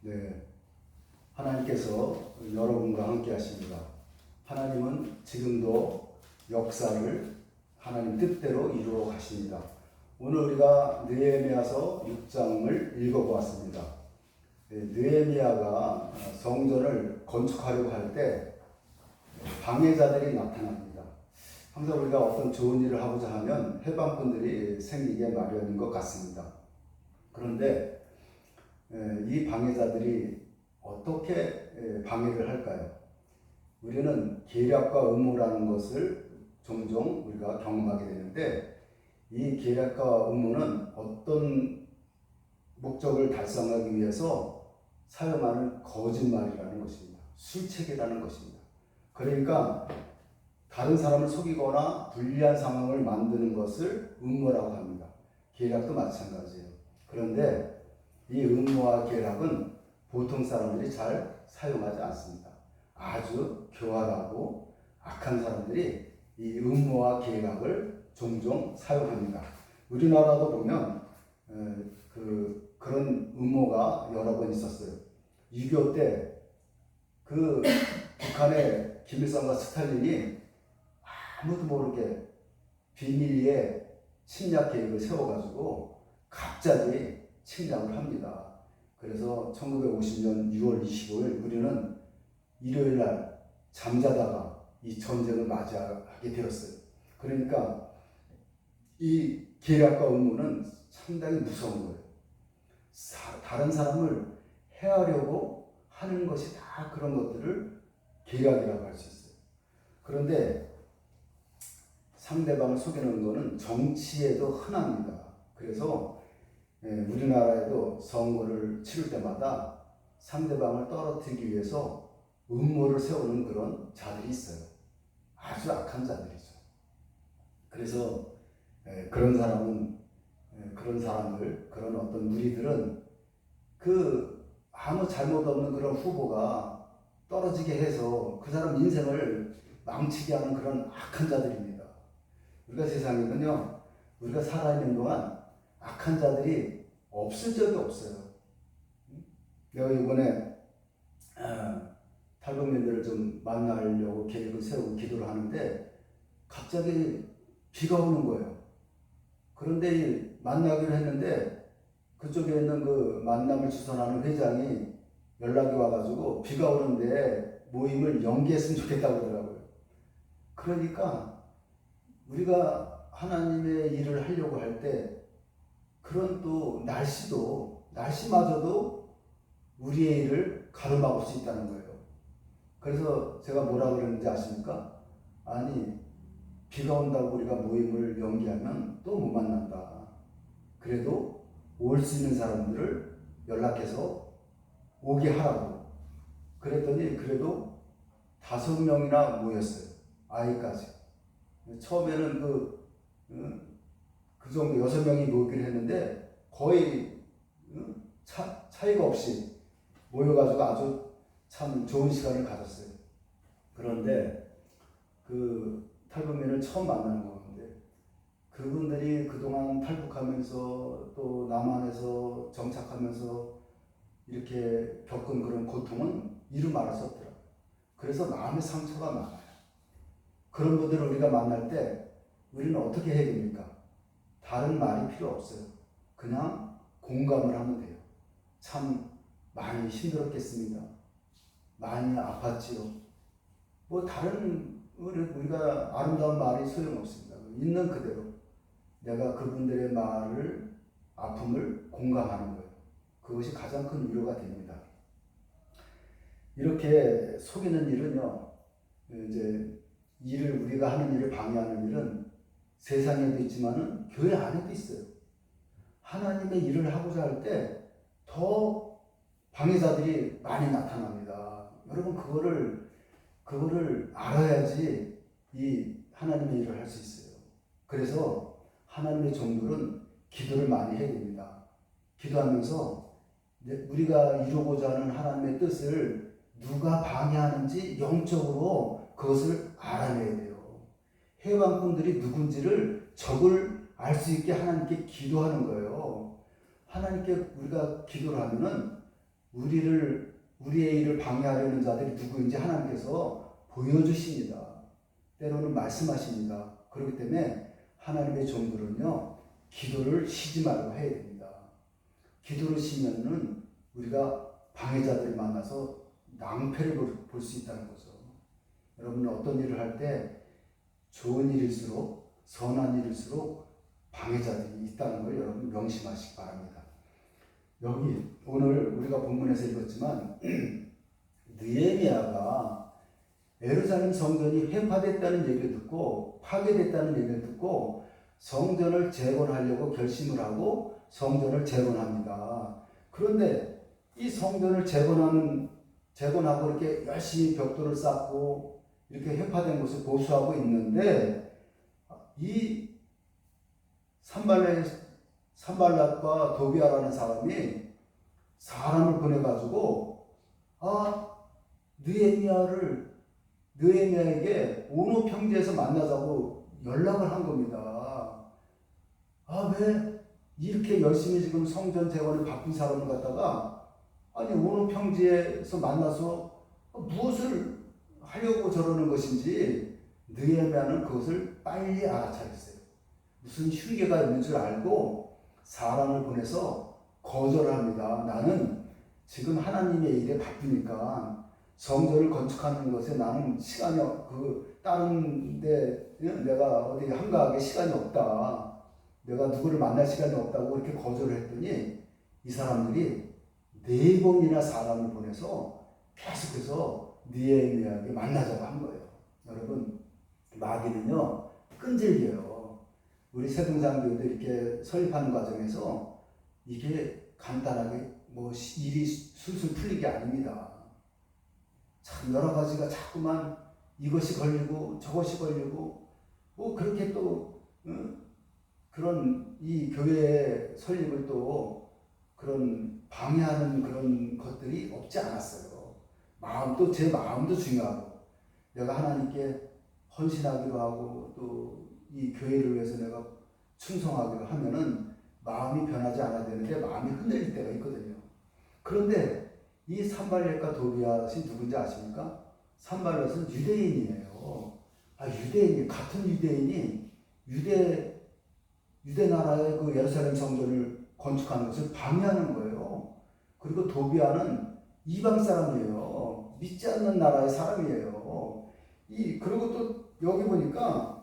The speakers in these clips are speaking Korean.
네, 하나님께서 여러분과 함께 하십니다. 하나님은 지금도 역사를 하나님 뜻대로 이루어 가십니다. 오늘 우리가 느헤미야서 6장을 읽어보았습니다. 느헤미야가 성전을 건축하려고 할 때 방해자들이 나타납니다. 항상 우리가 어떤 좋은 일을 하고자 하면 해방꾼들이 생기게 마련인 것 같습니다. 그런데 이 방해자들이 어떻게 방해를 할까요? 우리는 계략과 음모라는 것을 종종 우리가 경험하게 되는데, 이 계략과 음모는 어떤 목적을 달성하기 위해서 사용하는 거짓말이라는 것입니다. 술책이라는 것입니다. 그러니까 다른 사람을 속이거나 불리한 상황을 만드는 것을 음모라고 합니다. 계략도 마찬가지예요. 그런데 이 음모와 계략은 보통 사람들이 잘 사용하지 않습니다. 아주 교활하고 악한 사람들이 이 음모와 계략을 종종 사용합니다. 우리나라도 보면 그런 음모가 여러 번 있었어요. 6.25 때 그 북한의 김일성과 스탈린이 아무도 모르게 비밀리에 침략 계획을 세워가지고 갑자기 침략을 합니다. 그래서 1950년 6월 25일 우리는 일요일 날 잠자다가 이 전쟁을 맞이하게 되었어요. 그러니까 이 계략과 음모는 상당히 무서운 거예요. 다른 사람을 해하려고 하는 것이 다 그런 것들을 계략이라고 할 수 있어요. 그런데 상대방을 속이는 것은 정치에도 흔합니다. 그래서 우리나라에도 선거를 치를 때마다 상대방을 떨어뜨리기 위해서 음모를 세우는 그런 자들이 있어요. 아주 악한 자들이죠. 그래서 그런 사람들, 그런 어떤 무리들은 아무 잘못 없는 그런 후보가 떨어지게 해서 그 사람 인생을 망치게 하는 그런 악한 자들입니다. 우리가 세상에는요, 우리가 살아있는 동안 악한 자들이 없을 적이 없어요. 내가 이번에 탈북민들을 좀 만나려고 계획을 세우고 기도를 하는데 갑자기 비가 오는 거예요. 그런데 만나기로 했는데 그쪽에 있는 그 만남을 주선하는 회장이 연락이 와가지고 비가 오는데 모임을 연기했으면 좋겠다고 그러더라고요. 그러니까 우리가 하나님의 일을 하려고 할 때 그런 또 날씨마저도 우리의 일을 가로막을 수 있다는 거예요. 그래서 제가 뭐라 그러는지 아십니까? 아니, 비가 온다고 우리가 모임을 연기하면 또 못 만난다. 그래도 올 수 있는 사람들을 연락해서 오게 하라고. 그랬더니 그래도 5명이나 모였어요. 아이까지. 처음에는 그 정도 6명이 모이기로 했는데 거의 차이가 없이 모여가지고 아주 참 좋은 시간을 가졌어요. 그런데 그 탈북민을 처음 만나는 건데 그분들이 그동안 탈북하면서 또 남한에서 정착하면서 이렇게 겪은 그런 고통은 이루 말할 수 없더라고요. 그래서 마음의 상처가 많아요. 그런 분들을 우리가 만날 때 우리는 어떻게 해야 됩니까? 다른 말이 필요 없어요. 그냥 공감을 하면 돼요. 참 많이 힘들었겠습니다. 많이 아팠지요. 뭐 다른 우리가 아름다운 말이 소용없습니다. 있는 그대로 내가 그분들의 아픔을 공감하는 거예요. 그것이 가장 큰 위로가 됩니다. 이렇게 속이는 일은요, 이제 우리가 하는 일을 방해하는 일은 세상에도 있지만은 교회 안에도 있어요. 하나님의 일을 하고자 할 때 더 방해자들이 많이 나타납니다. 여러분 그거를 알아야지 이 하나님의 일을 할 수 있어요. 그래서 하나님의 종들은 기도를 많이 해야 됩니다. 기도하면서 우리가 이루고자 하는 하나님의 뜻을 누가 방해하는지 영적으로 그것을 알아내야 돼요. 해방꾼들이 누군지를 적을 알 수 있게 하나님께 기도하는 거예요. 하나님께 우리가 기도를 하면은 우리의 일을 방해하려는 자들이 누구인지 하나님께서 보여주십니다. 때로는 말씀하십니다. 그렇기 때문에 하나님의 종들은요, 기도를 쉬지 말고 해야 됩니다. 기도를 쉬면은 우리가 방해자들을 만나서 낭패를 볼 수 있다는 거죠. 여러분은 어떤 일을 할 때 좋은 일일수록, 선한 일일수록 방해자들이 있다는 걸 여러분 명심하시기 바랍니다. 여기 오늘 우리가 본문에서 읽었지만 느헤미야가 예루살렘 성전이 회파됐다는 얘기를 듣고 파괴됐다는 얘기를 듣고 성전을 재건하려고 결심을 하고 성전을 재건합니다. 그런데 이 성전을 재건하고 이렇게 열심히 벽돌을 쌓고 이렇게 회파된 것을 보수하고 있는데 이 산발랏과 도비아라는 사람이 사람을 보내가지고 느헤미야에게 오노 평지에서 만나자고 연락을 한 겁니다. 왜 이렇게 열심히 지금 성전 재건에 바쁜 사람을 갖다가 오노 평지에서 만나서 무엇을 하려고 저러는 것인지 느헤미야는 그것을 빨리 알아차렸어요. 무슨 흉계가 있는 줄 알고 사람을 보내서 거절을 합니다. 나는 지금 하나님의 일에 바쁘니까 성전을 건축하는 것에 나는 시간이 다른 데 내가 어디 한가하게 시간이 없다. 내가 누구를 만날 시간이 없다고 이렇게 거절을 했더니 이 사람들이 4번이나 사람을 보내서 계속해서 느헤미야에게 만나자고 한 거예요. 여러분, 마귀는요 끈질겨요. 우리 새동장교도 이렇게 설립하는 과정에서 이게 간단하게 일이 술술 풀린 게 아닙니다. 참 여러 가지가 자꾸만 이것이 걸리고 저것이 걸리고 그렇게 또 그런 이 교회의 설립을 또 그런 방해하는 그런 것들이 없지 않았어요. 제 마음도 중요하고 내가 하나님께 헌신하기로 하고 또 이 교회를 위해서 내가 충성하기로 하면은 마음이 변하지 않아야 되는데 마음이 흔들릴 때가 있거든요. 그런데 이 산발렛과 도비앗이 누군지 아십니까? 산발렛은 유대인이에요. 같은 유대인이 유대 나라의 그 예루살렘 성전을 건축하는 것을 방해하는 거예요. 그리고 도비아는 이방 사람이에요. 믿지 않는 나라의 사람이에요. 그리고 또 여기 보니까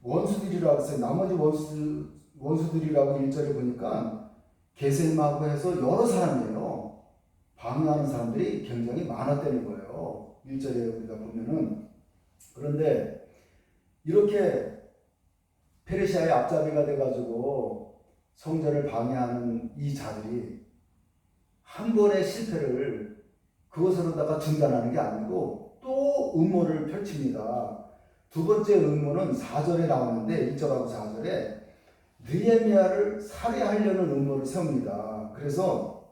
원수들이라고 했어요. 나머지 원수들이라고 1절에 보니까 게셈하고 해서 여러 사람이에요. 방해하는 사람들이 굉장히 많았다는 거예요. 1절에 우리가 보면은. 그런데 이렇게 페르시아의 앞잡이가 돼가지고 성전을 방해하는 이 자들이 한 번의 실패를 그것으로다가 중단하는 게 아니고 또 음모를 펼칩니다. 두 번째 음모는 4절에 나오는데 1절하고 4절에 느헤미야를 살해하려는 음모를 세웁니다. 그래서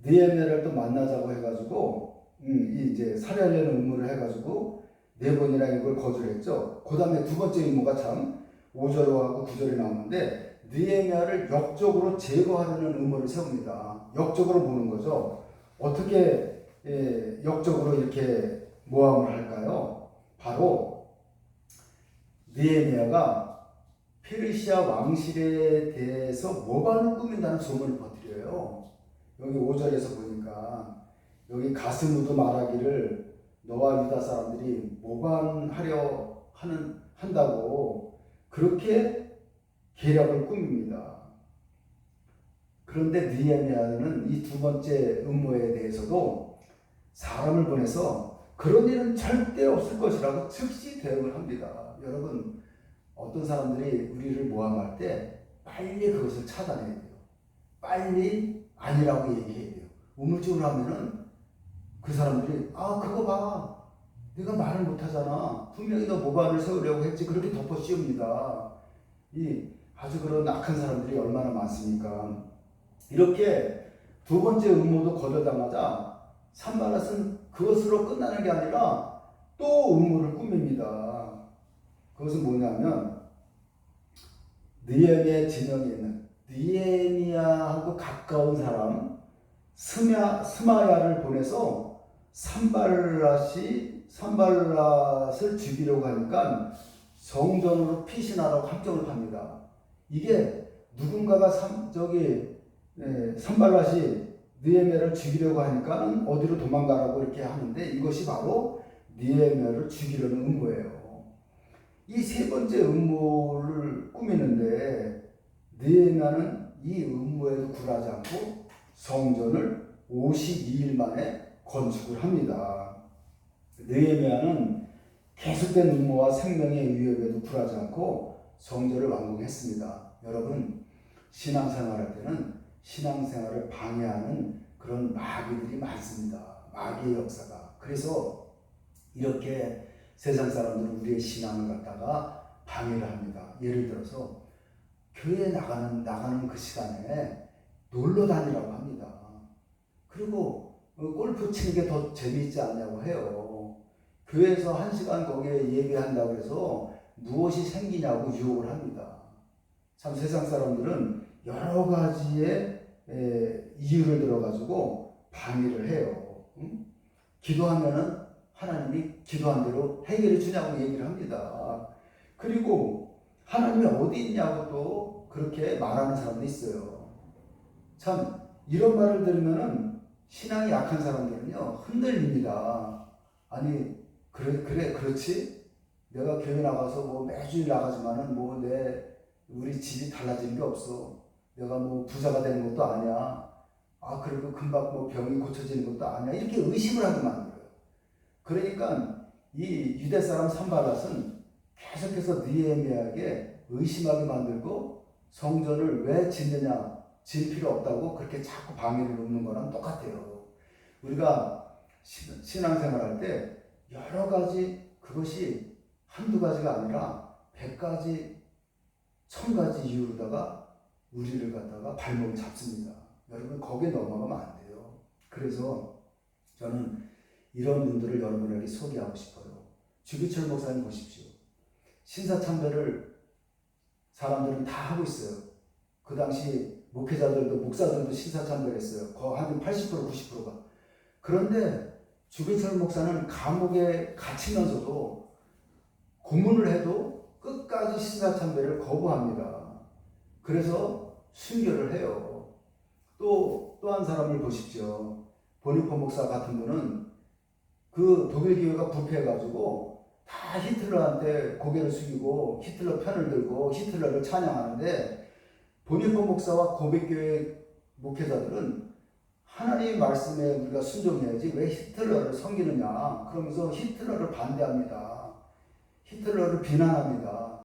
느헤미야를 또 만나자고 해가지고 이제 살해하려는 음모를 해가지고 4번이나 이걸 거절했죠. 그 다음에 두 번째 음모가 참 5절하고 9절에 나오는데 느헤미야를 역적으로 제거하려는 음모를 세웁니다. 역적으로 보는 거죠. 어떻게 역적으로 이렇게 모함을 할까요? 바로 느헤미야가 페르시아 왕실에 대해서 모반을 꾸민다는 소문을 퍼뜨려요. 여기 5절에서 보니까 여기 가스무도 말하기를 너와 유다 사람들이 모반하려 한다고 그렇게 계략을 꾸밉니다. 그런데 느헤미야는 이 두 번째 음모에 대해서도 사람을 보내서 그런 일은 절대 없을 것이라고 즉시 대응을 합니다. 여러분, 어떤 사람들이 우리를 모함할 때 빨리 그것을 차단해야 돼요. 빨리 아니라고 얘기해야 돼요. 우물쭈물 하면은 그 사람들이 그거 봐. 네가 말을 못하잖아. 분명히 너 모반을 세우려고 했지. 그렇게 덮어 씌웁니다. 아주 그런 악한 사람들이 얼마나 많습니까? 이렇게 두 번째 음모도 거절당하자 산발랏은 그것으로 끝나는 게 아니라 또 음모를 꾸밉니다. 그것은 뭐냐면 느헤미야 진영에 있는 느헤미야하고 가까운 사람, 스마야를 보내서 산발랏을 죽이려고 하니까 성전으로 피신하라고 함정을 팝니다. 이게 누군가가 산발랏이 느헤미야를 죽이려고 하니까 어디로 도망가라고 이렇게 하는데, 이것이 바로 느헤미야를 죽이려는 음모예요. 이 세 번째 음모를 꾸미는데 느헤미야는 이 음모에도 굴하지 않고 성전을 52일 만에 건축을 합니다. 느헤미야는 계속된 음모와 생명의 위협에도 굴하지 않고 성전을 완공했습니다. 여러분, 신앙생활할 때는 신앙생활을 방해하는 그런 마귀들이 많습니다. 마귀의 역사가. 그래서 이렇게 세상 사람들은 우리의 신앙을 갖다가 방해를 합니다. 예를 들어서 교회에 나가는 그 시간에 놀러 다니라고 합니다. 그리고 골프 치는 게 더 재미있지 않냐고 해요. 교회에서 1시간 거기에 예배한다고 해서 무엇이 생기냐고 유혹을 합니다. 참 세상 사람들은 여러 가지의 이유를 들어가지고 방해를 해요. 기도하면은 하나님이 기도한 대로 해결해 주냐고 얘기를 합니다. 그리고 하나님이 어디 있냐고 또 그렇게 말하는 사람도 있어요. 참 이런 말을 들으면은 신앙이 약한 사람들은요 흔들립니다. 아니 그렇지? 내가 교회 나가서 뭐 매주일 나가지만은 뭐 우리 집이 달라지는 게 없어. 내가 뭐 부자가 되는 것도 아니야. 그리고 금방 뭐 병이 고쳐지는 것도 아니야. 이렇게 의심을 하게 만들어요. 그러니까 이 유대 사람 산발랏은 계속해서 느헤미야에게 의심하게 만들고 성전을 왜 짓느냐, 질 필요 없다고 그렇게 자꾸 방해를 놓는 거랑 똑같아요. 우리가 신앙생활할 때 여러 가지, 그것이 한두 가지가 아니라 100가지, 1000가지 이유로다가 우리를 갖다가 발목을 잡습니다. 여러분 거기에 넘어가면 안 돼요. 그래서 저는 이런 분들을 여러분에게 소개하고 싶어요. 주기철 목사님 보십시오. 신사참배를 사람들은 다 하고 있어요. 그 당시 목회자들도 목사들도 신사참배를 했어요. 한 80% 90%가. 그런데 주기철 목사는 감옥에 갇히면서도 고문을 해도 끝까지 신사참배를 거부합니다. 그래서 순교를 해요. 또 한 사람을 보십시오. 보니포 목사 같은 분은 그 독일 교회가 부패해가지고 다 히틀러한테 고개를 숙이고 히틀러 편을 들고 히틀러를 찬양하는데, 보니포 목사와 고백교회 목회자들은 하나님의 말씀에 우리가 순종해야지 왜 히틀러를 섬기느냐 그러면서 히틀러를 반대합니다. 히틀러를 비난합니다.